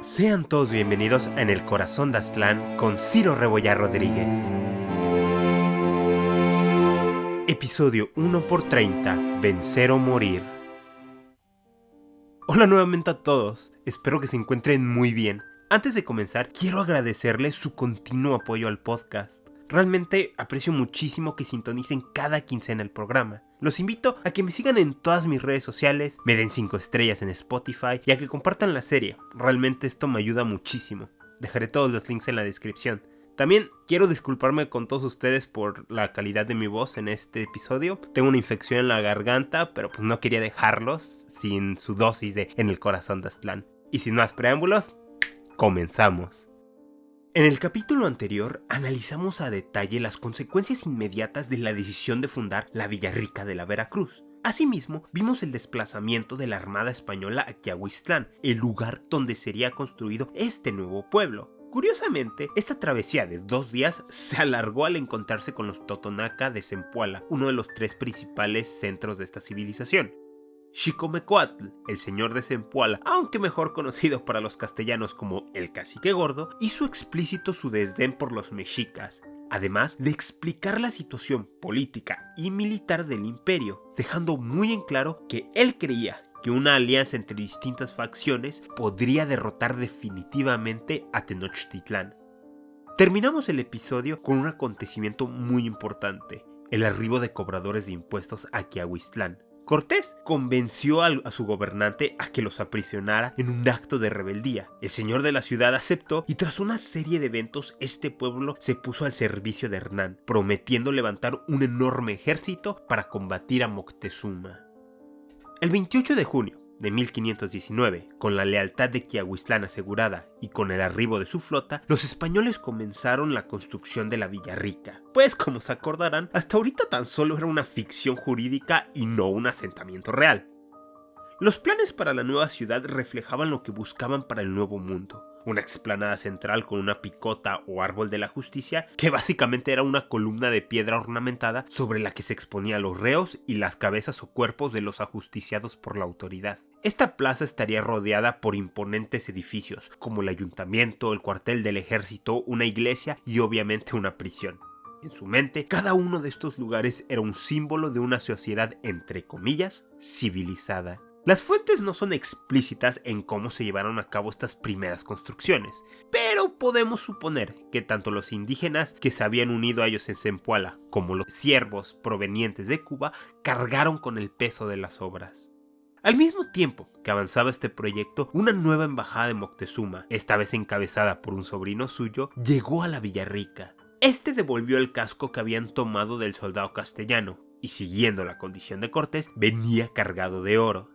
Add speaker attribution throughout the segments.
Speaker 1: Sean todos bienvenidos a En el Corazón de Aztlán con Ciro Rebollar Rodríguez. Episodio 1x30, Vencer o Morir. Hola nuevamente a todos, espero que se encuentren muy bien. Antes de comenzar, quiero agradecerles su continuo apoyo al podcast. Realmente aprecio muchísimo que sintonicen cada quincena el programa. Los invito a que me sigan en todas mis redes sociales, me den 5 estrellas en Spotify y a que compartan la serie. Realmente esto me ayuda muchísimo. Dejaré todos los links en la descripción. También quiero disculparme con todos ustedes por la calidad de mi voz en este episodio. Tengo una infección en la garganta, pero pues no quería dejarlos sin su dosis de En el Corazón de Aztlán. Y sin más preámbulos, comenzamos. En el capítulo anterior analizamos a detalle las consecuencias inmediatas de la decisión de fundar la Villarrica de la Veracruz. Asimismo, vimos el desplazamiento de la Armada Española a Quiahuiztlán, el lugar donde sería construido este nuevo pueblo. Curiosamente, esta travesía de 2 días se alargó al encontrarse con los Totonaca de Zempoala, uno de los 3 principales centros de esta civilización. Xicomecoatl, el señor de Zempoala, aunque mejor conocido para los castellanos como el Cacique Gordo, hizo explícito su desdén por los mexicas, además de explicar la situación política y militar del imperio, dejando muy en claro que él creía que una alianza entre distintas facciones podría derrotar definitivamente a Tenochtitlán. Terminamos el episodio con un acontecimiento muy importante, el arribo de cobradores de impuestos a Quiahuiztlán. Cortés convenció a su gobernante a que los aprisionara en un acto de rebeldía. El señor de la ciudad aceptó y tras una serie de eventos este pueblo se puso al servicio de Hernán, prometiendo levantar un enorme ejército para combatir a Moctezuma. El 28 de junio de 1519, con la lealtad de Quiahuiztlán asegurada y con el arribo de su flota, los españoles comenzaron la construcción de la Villarrica. Pues como se acordarán, hasta ahorita tan solo era una ficción jurídica y no un asentamiento real. Los planes para la nueva ciudad reflejaban lo que buscaban para el nuevo mundo. Una explanada central con una picota o árbol de la justicia, que básicamente era una columna de piedra ornamentada sobre la que se exponían los reos y las cabezas o cuerpos de los ajusticiados por la autoridad. Esta plaza estaría rodeada por imponentes edificios, como el ayuntamiento, el cuartel del ejército, una iglesia y obviamente una prisión. En su mente, cada uno de estos lugares era un símbolo de una sociedad, entre comillas, civilizada. Las fuentes no son explícitas en cómo se llevaron a cabo estas primeras construcciones, pero podemos suponer que tanto los indígenas que se habían unido a ellos en Zempoala como los siervos provenientes de Cuba cargaron con el peso de las obras. Al mismo tiempo que avanzaba este proyecto, una nueva embajada de Moctezuma, esta vez encabezada por un sobrino suyo, llegó a la Villarrica. Este devolvió el casco que habían tomado del soldado castellano y, siguiendo la condición de Cortés, venía cargado de oro.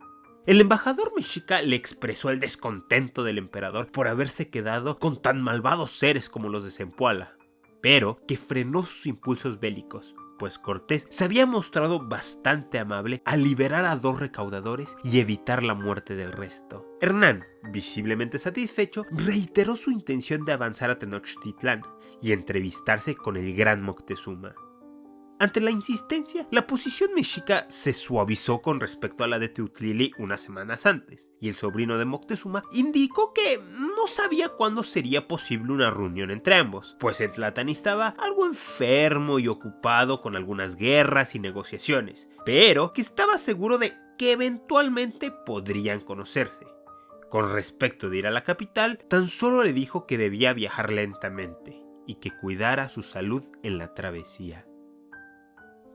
Speaker 1: El embajador mexica le expresó el descontento del emperador por haberse quedado con tan malvados seres como los de Zempoala, pero que frenó sus impulsos bélicos, pues Cortés se había mostrado bastante amable al liberar a 2 recaudadores y evitar la muerte del resto. Hernán, visiblemente satisfecho, reiteró su intención de avanzar a Tenochtitlán y entrevistarse con el gran Moctezuma. Ante la insistencia, la posición mexica se suavizó con respecto a la de Teotlili unas semanas antes, y el sobrino de Moctezuma indicó que no sabía cuándo sería posible una reunión entre ambos, pues el Tlátani estaba algo enfermo y ocupado con algunas guerras y negociaciones, pero que estaba seguro de que eventualmente podrían conocerse. Con respecto de ir a la capital, tan solo le dijo que debía viajar lentamente y que cuidara su salud en la travesía.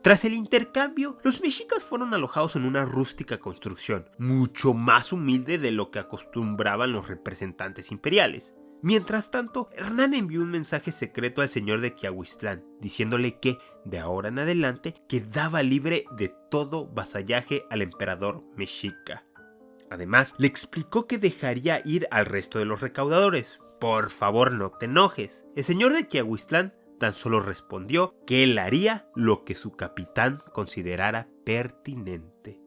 Speaker 1: Tras el intercambio, los mexicas fueron alojados en una rústica construcción, mucho más humilde de lo que acostumbraban los representantes imperiales. Mientras tanto, Hernán envió un mensaje secreto al señor de Quiahuiztlán, diciéndole que, de ahora en adelante, quedaba libre de todo vasallaje al emperador mexica. Además, le explicó que dejaría ir al resto de los recaudadores. Por favor, no te enojes. El señor de Quiahuiztlán tan solo respondió que él haría lo que su capitán considerara pertinente.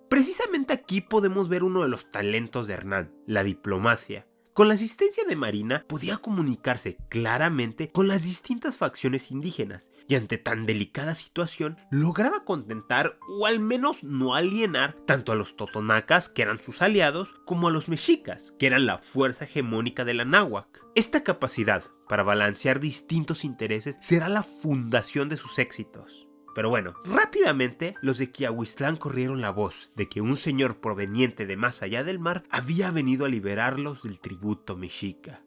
Speaker 1: Precisamente aquí podemos ver uno de los talentos de Hernán, la diplomacia. Con la asistencia de Marina podía comunicarse claramente con las distintas facciones indígenas y ante tan delicada situación lograba contentar o al menos no alienar tanto a los totonacas, que eran sus aliados, como a los mexicas, que eran la fuerza hegemónica de la náhuac. Esta capacidad para balancear distintos intereses será la fundación de sus éxitos. Pero bueno, rápidamente los de Quiahuiztlán corrieron la voz de que un señor proveniente de más allá del mar había venido a liberarlos del tributo mexica.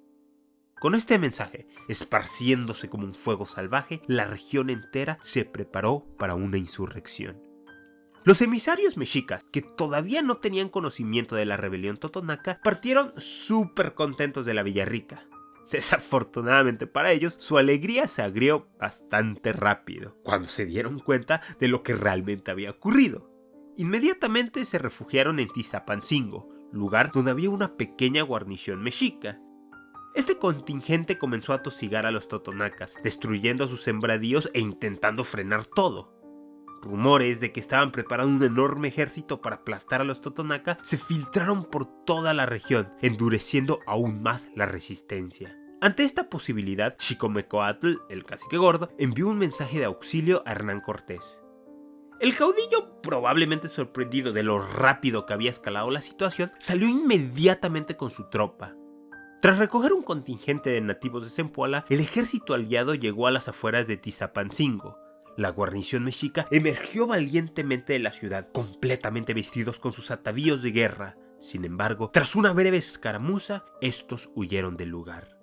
Speaker 1: Con este mensaje, esparciéndose como un fuego salvaje, la región entera se preparó para una insurrección. Los emisarios mexicas, que todavía no tenían conocimiento de la rebelión totonaca, partieron súper contentos de la Villarrica. Desafortunadamente para ellos, su alegría se agrió bastante rápido cuando se dieron cuenta de lo que realmente había ocurrido. Inmediatamente se refugiaron en Tizapancingo, lugar donde había una pequeña guarnición mexica. Este contingente comenzó a atosigar a los totonacas, destruyendo sus sembradíos e intentando frenar todo. Rumores de que estaban preparando un enorme ejército para aplastar a los totonaca se filtraron por toda la región, endureciendo aún más la resistencia. Ante esta posibilidad, Xicomecoatl, el cacique gordo, envió un mensaje de auxilio a Hernán Cortés. El caudillo, probablemente sorprendido de lo rápido que había escalado la situación, salió inmediatamente con su tropa. Tras recoger un contingente de nativos de Zempoala, el ejército aliado llegó a las afueras de Tizapancingo. La guarnición mexica emergió valientemente de la ciudad, completamente vestidos con sus atavíos de guerra. Sin embargo, tras una breve escaramuza, estos huyeron del lugar.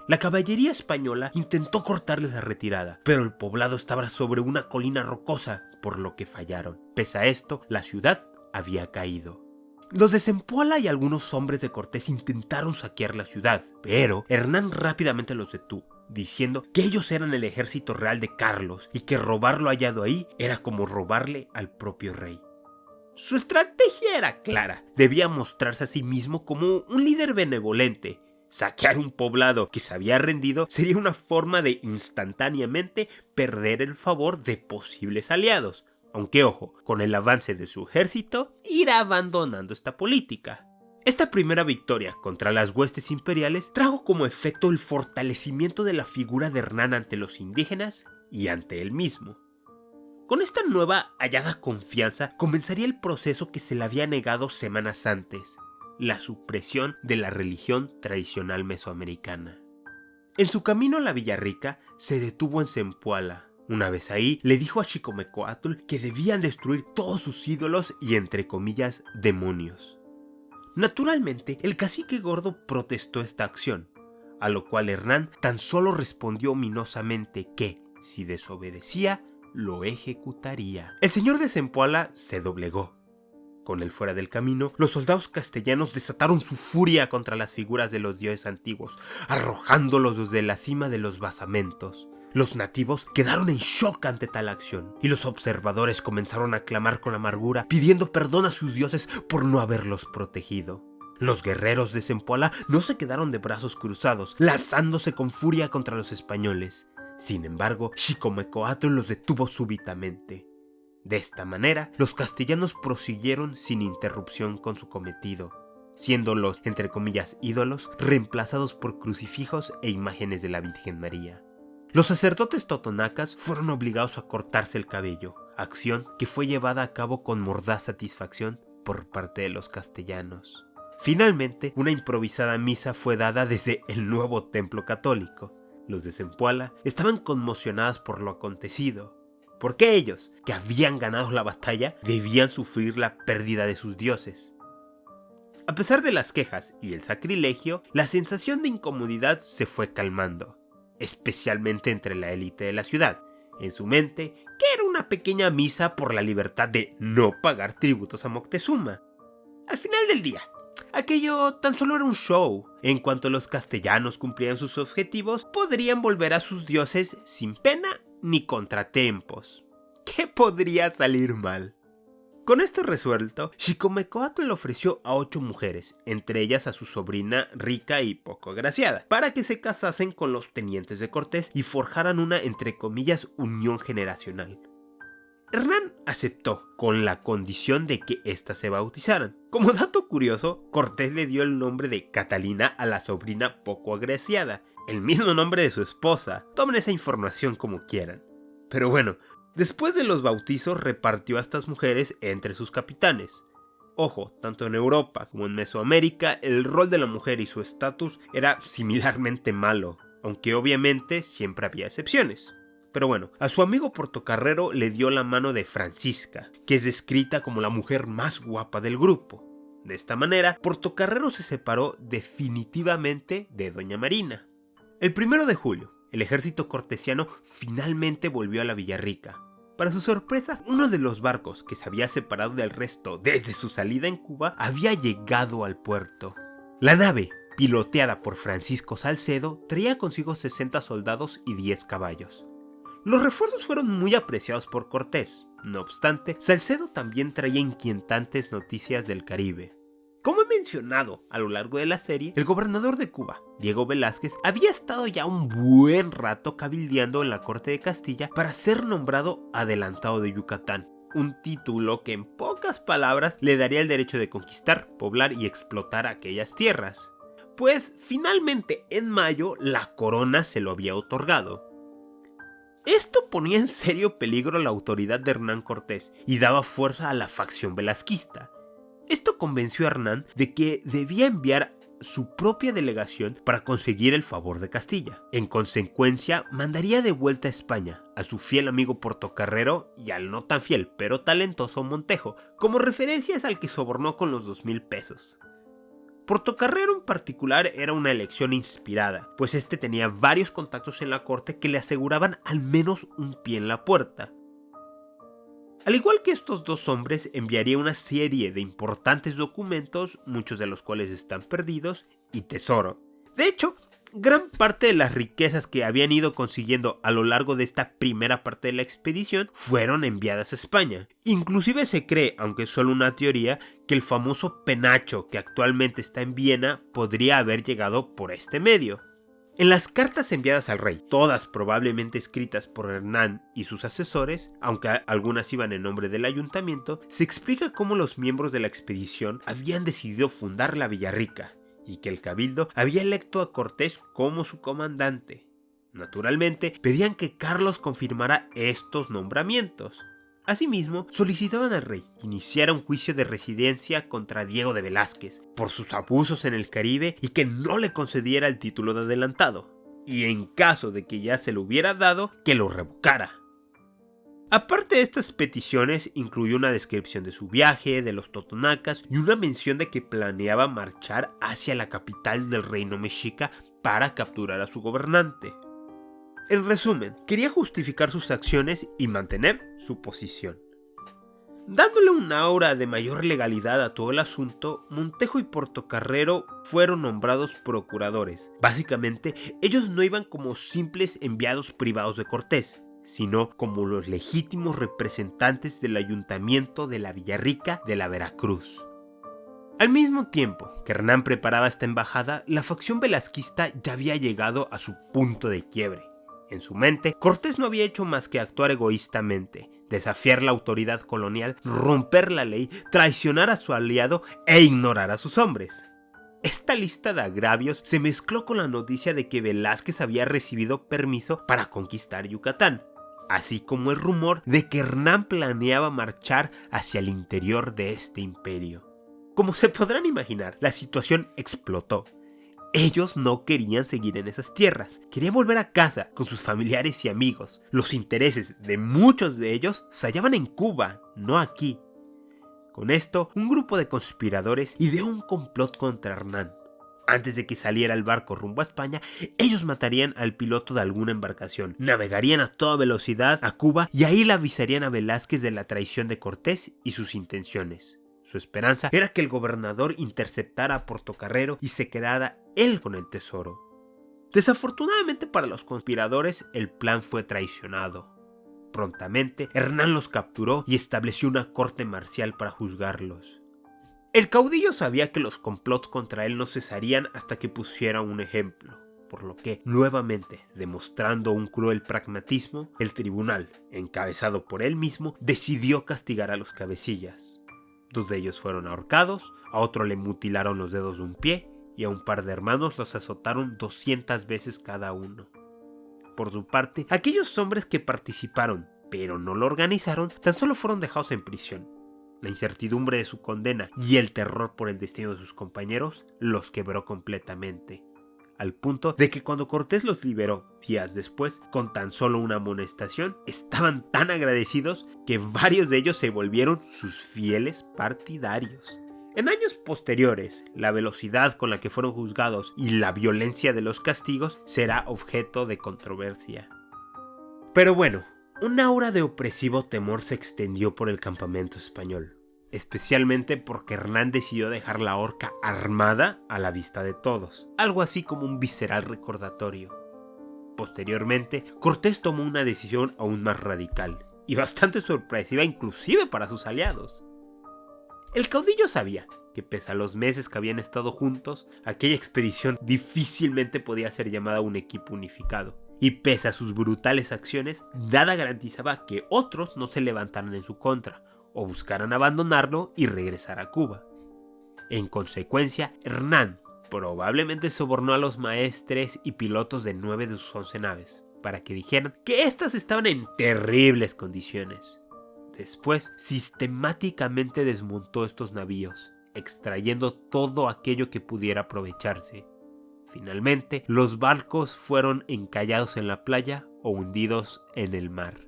Speaker 1: La caballería española intentó cortarles la retirada, pero el poblado estaba sobre una colina rocosa, por lo que fallaron. Pese a esto, la ciudad había caído. Los de Zempoala y algunos hombres de Cortés intentaron saquear la ciudad, pero Hernán rápidamente los detuvo, diciendo que ellos eran el ejército real de Carlos y que robar lo hallado ahí era como robarle al propio rey. Su estrategia era clara, debía mostrarse a sí mismo como un líder benevolente. Saquear un poblado que se había rendido sería una forma de instantáneamente perder el favor de posibles aliados, aunque ojo, con el avance de su ejército irá abandonando esta política. Esta primera victoria contra las huestes imperiales trajo como efecto el fortalecimiento de la figura de Hernán ante los indígenas y ante él mismo. Con esta nueva hallada confianza comenzaría el proceso que se le había negado semanas antes, la supresión de la religión tradicional mesoamericana. En su camino a la Villarrica se detuvo en Zempoala. Una vez ahí, le dijo a Xicomecoatl que debían destruir todos sus ídolos y, entre comillas, demonios. Naturalmente, el cacique gordo protestó esta acción, a lo cual Hernán tan solo respondió ominosamente que, si desobedecía, lo ejecutaría. El señor de Zempoala se doblegó. Con él fuera del camino, los soldados castellanos desataron su furia contra las figuras de los dioses antiguos, arrojándolos desde la cima de los basamentos. Los nativos quedaron en shock ante tal acción, y los observadores comenzaron a clamar con amargura, pidiendo perdón a sus dioses por no haberlos protegido. Los guerreros de Zempoala no se quedaron de brazos cruzados, lanzándose con furia contra los españoles. Sin embargo, Xicomecoatl los detuvo súbitamente. De esta manera, los castellanos prosiguieron sin interrupción con su cometido, siendo los, entre comillas, ídolos, reemplazados por crucifijos e imágenes de la Virgen María. Los sacerdotes totonacas fueron obligados a cortarse el cabello, acción que fue llevada a cabo con mordaz satisfacción por parte de los castellanos. Finalmente, una improvisada misa fue dada desde el nuevo templo católico. Los de Zempoala estaban conmocionados por lo acontecido, porque ellos, que habían ganado la batalla, debían sufrir la pérdida de sus dioses. A pesar de las quejas y el sacrilegio, la sensación de incomodidad se fue calmando, especialmente entre la élite de la ciudad. En su mente, que era una pequeña misa por la libertad de no pagar tributos a Moctezuma. Al final del día, aquello tan solo era un show. En cuanto los castellanos cumplían sus objetivos, podrían volver a sus dioses sin pena ni contratiempos. ¿Qué podría salir mal? Con esto resuelto, Xicomecoatl le ofreció a 8 mujeres, entre ellas a su sobrina rica y poco agraciada, para que se casasen con los tenientes de Cortés y forjaran una, entre comillas, unión generacional. Hernán aceptó con la condición de que éstas se bautizaran. Como dato curioso, Cortés le dio el nombre de Catalina a la sobrina poco agraciada, el mismo nombre de su esposa. Tomen esa información como quieran. Pero bueno, después de los bautizos repartió a estas mujeres entre sus capitanes. Ojo, tanto en Europa como en Mesoamérica, el rol de la mujer y su estatus era similarmente malo, aunque obviamente siempre había excepciones. Pero bueno, a su amigo Portocarrero le dio la mano de Francisca, que es descrita como la mujer más guapa del grupo. De esta manera, Portocarrero se separó definitivamente de Doña Marina. El 1 de julio, el ejército cortesiano finalmente volvió a la Villarrica. Para su sorpresa, uno de los barcos que se había separado del resto desde su salida en Cuba había llegado al puerto. La nave, piloteada por Francisco Salcedo, traía consigo 60 soldados y 10 caballos. Los refuerzos fueron muy apreciados por Cortés. No obstante, Salcedo también traía inquietantes noticias del Caribe. Como he mencionado a lo largo de la serie, el gobernador de Cuba, Diego Velázquez, había estado ya un buen rato cabildeando en la corte de Castilla para ser nombrado adelantado de Yucatán, un título que en pocas palabras le daría el derecho de conquistar, poblar y explotar aquellas tierras. Pues finalmente en mayo la corona se lo había otorgado. Esto ponía en serio peligro la autoridad de Hernán Cortés y daba fuerza a la facción velasquista. Esto convenció a Hernán de que debía enviar su propia delegación para conseguir el favor de Castilla. En consecuencia, mandaría de vuelta a España a su fiel amigo Portocarrero y al no tan fiel pero talentoso Montejo, como referencias al que sobornó con los 2,000 pesos. Portocarrero en particular era una elección inspirada, pues este tenía varios contactos en la corte que le aseguraban al menos un pie en la puerta. Al igual que estos dos hombres, enviaría una serie de importantes documentos, muchos de los cuales están perdidos, y tesoro. De hecho, gran parte de las riquezas que habían ido consiguiendo a lo largo de esta primera parte de la expedición fueron enviadas a España. Inclusive se cree, aunque es solo una teoría, que el famoso penacho que actualmente está en Viena podría haber llegado por este medio. En las cartas enviadas al rey, todas probablemente escritas por Hernán y sus asesores, aunque algunas iban en nombre del ayuntamiento, se explica cómo los miembros de la expedición habían decidido fundar la Villarrica y que el cabildo había electo a Cortés como su comandante. Naturalmente, pedían que Carlos confirmara estos nombramientos. Asimismo, solicitaban al rey que iniciara un juicio de residencia contra Diego de Velázquez por sus abusos en el Caribe y que no le concediera el título de adelantado, y en caso de que ya se lo hubiera dado, que lo revocara. Aparte de estas peticiones, incluyó una descripción de su viaje, de los totonacas y una mención de que planeaba marchar hacia la capital del reino mexica para capturar a su gobernante. En resumen, quería justificar sus acciones y mantener su posición. Dándole un aura de mayor legalidad a todo el asunto, Montejo y Portocarrero fueron nombrados procuradores. Básicamente, ellos no iban como simples enviados privados de Cortés, sino como los legítimos representantes del ayuntamiento de la Villarrica de la Veracruz. Al mismo tiempo que Hernán preparaba esta embajada, la facción velasquista ya había llegado a su punto de quiebre. En su mente, Cortés no había hecho más que actuar egoístamente, desafiar la autoridad colonial, romper la ley, traicionar a su aliado e ignorar a sus hombres. Esta lista de agravios se mezcló con la noticia de que Velázquez había recibido permiso para conquistar Yucatán, así como el rumor de que Hernán planeaba marchar hacia el interior de este imperio. Como se podrán imaginar, la situación explotó. Ellos no querían seguir en esas tierras, querían volver a casa con sus familiares y amigos. Los intereses de muchos de ellos se hallaban en Cuba, no aquí. Con esto, un grupo de conspiradores ideó un complot contra Hernán. Antes de que saliera el barco rumbo a España, ellos matarían al piloto de alguna embarcación, navegarían a toda velocidad a Cuba y ahí le avisarían a Velázquez de la traición de Cortés y sus intenciones. Su esperanza era que el gobernador interceptara a Portocarrero y se quedara él con el tesoro. Desafortunadamente para los conspiradores, el plan fue traicionado. Prontamente, Hernán los capturó y estableció una corte marcial para juzgarlos. El caudillo sabía que los complots contra él no cesarían hasta que pusiera un ejemplo. por lo que, nuevamente demostrando un cruel pragmatismo, el tribunal, encabezado por él mismo, decidió castigar a los cabecillas. 2 de ellos fueron ahorcados, a otro le mutilaron los dedos de un pie y a un par de hermanos los azotaron 200 veces cada uno. Por su parte, aquellos hombres que participaron, pero no lo organizaron, tan solo fueron dejados en prisión. La incertidumbre de su condena y el terror por el destino de sus compañeros los quebró completamente, al punto de que cuando Cortés los liberó días después, con tan solo una amonestación, estaban tan agradecidos que varios de ellos se volvieron sus fieles partidarios. En años posteriores, la velocidad con la que fueron juzgados y la violencia de los castigos será objeto de controversia. Pero bueno, un aura de opresivo temor se extendió por el campamento español, especialmente porque Hernán decidió dejar la horca armada a la vista de todos, algo así como un visceral recordatorio. Posteriormente, Cortés tomó una decisión aún más radical, y bastante sorpresiva inclusive para sus aliados. El caudillo sabía que pese a los meses que habían estado juntos, aquella expedición difícilmente podía ser llamada un equipo unificado. Y pese a sus brutales acciones, nada garantizaba que otros no se levantaran en su contra, o buscaran abandonarlo y regresar a Cuba. En consecuencia, Hernán probablemente sobornó a los maestres y pilotos de 9 de sus 11 naves, para que dijeran que éstas estaban en terribles condiciones. Después, sistemáticamente desmontó estos navíos, extrayendo todo aquello que pudiera aprovecharse. Finalmente, los barcos fueron encallados en la playa o hundidos en el mar,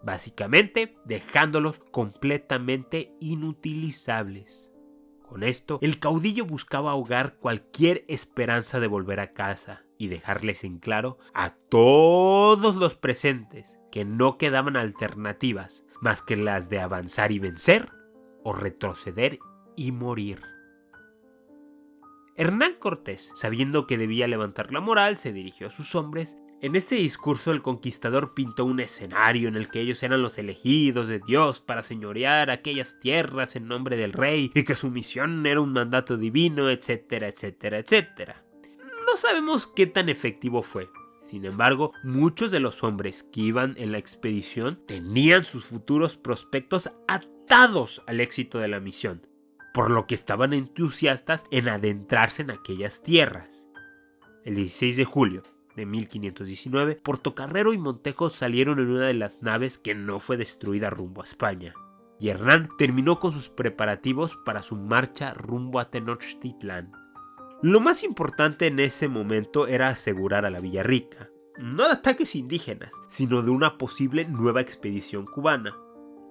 Speaker 1: básicamente dejándolos completamente inutilizables. Con esto, el caudillo buscaba ahogar cualquier esperanza de volver a casa y dejarles en claro a todos los presentes que no quedaban alternativas más que las de avanzar y vencer o retroceder y morir. Hernán Cortés, sabiendo que debía levantar la moral, se dirigió a sus hombres. En este discurso el conquistador pintó un escenario en el que ellos eran los elegidos de Dios para señorear aquellas tierras en nombre del rey y que su misión era un mandato divino, etcétera, etcétera, etcétera. No sabemos qué tan efectivo fue. Sin embargo, muchos de los hombres que iban en la expedición tenían sus futuros prospectos atados al éxito de la misión, por lo que estaban entusiastas en adentrarse en aquellas tierras. El 16 de julio de 1519, Portocarrero y Montejo salieron en una de las naves que no fue destruida rumbo a España, y Hernán terminó con sus preparativos para su marcha rumbo a Tenochtitlán. Lo más importante en ese momento era asegurar a la Villarrica, no de ataques indígenas, sino de una posible nueva expedición cubana.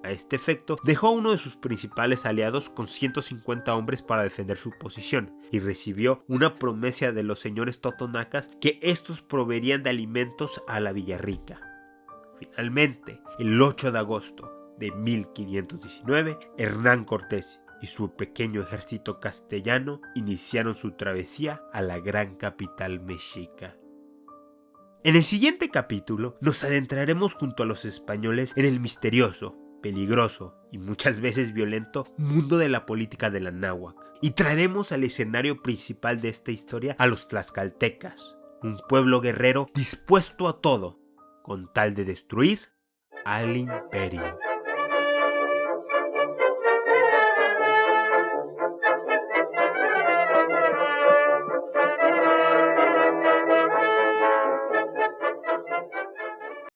Speaker 1: A este efecto, dejó a uno de sus principales aliados con 150 hombres para defender su posición y recibió una promesa de los señores totonacas que estos proveerían de alimentos a la Villarrica. Finalmente, el 8 de agosto de 1519, Hernán Cortés y su pequeño ejército castellano iniciaron su travesía a la gran capital mexica. En el siguiente capítulo nos adentraremos junto a los españoles en el misterioso, peligroso y muchas veces violento mundo de la política de la náhuatl, y traeremos al escenario principal de esta historia a los tlaxcaltecas, un pueblo guerrero dispuesto a todo con tal de destruir al imperio.